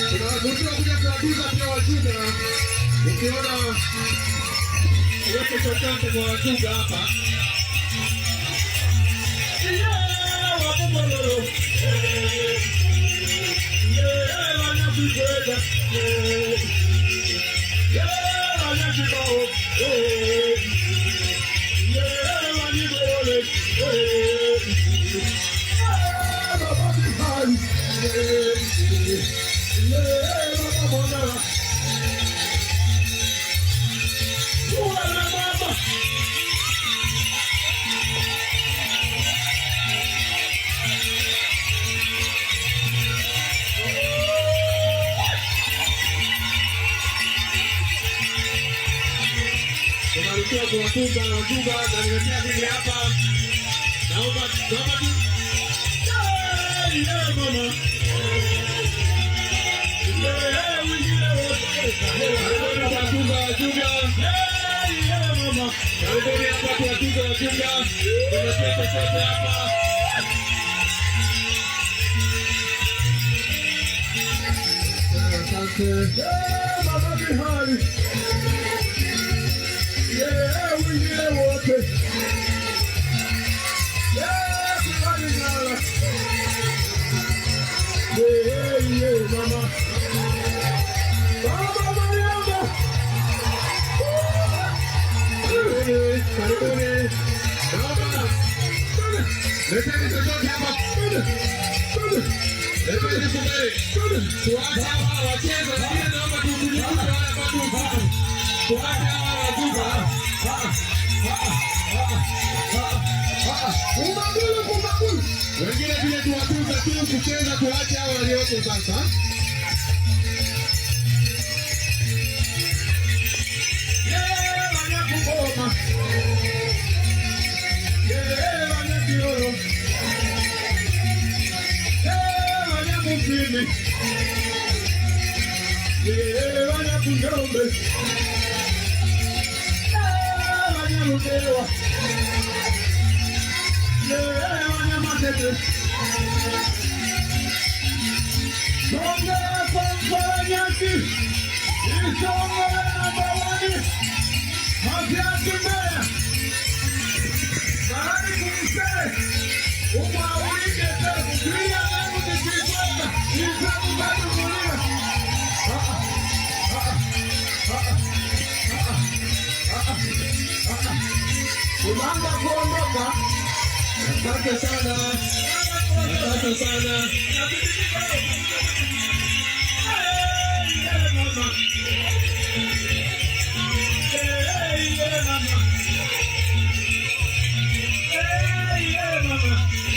Tunawavutia kuja kuwatunza pia wachuga. Ukiona uweke chochote kwa wachuga hapa. Tunalikuwa kuwatunza na wachuga na nimetea vile hapa. Naomba tu. Mama. Karibuni wachuga. Mama. Karibuni hapa kuwatunza wachuga. Tunatia chochote hapa. Asante. Mama Bihari. Wengine wote. Mama. Mama Mariamba. Karibuni. Mama. Leteni chochote hapa. Leteni subiri. Tuache hawa wacheze. Lakini naomba tukulie haya maduka. Tuache hawa waduka. Kumbakulu. Wengine vile tuwatunza tu kucheza tuache hawa walioko sasa. Wanyakugoma. Wanyakioro. Wanyakupini. Wanyakundombe. Wanyamudewa. Wanyamatete. Songa Nyaki. Isonga namba 1. Mafiatu mbaya. Bahari kumse. Umawike teku. Kulia nemu nikisweka. Nisamu badu kulia. Umanga kuondoka. Asante sana. Asante sana. Mama. Mama.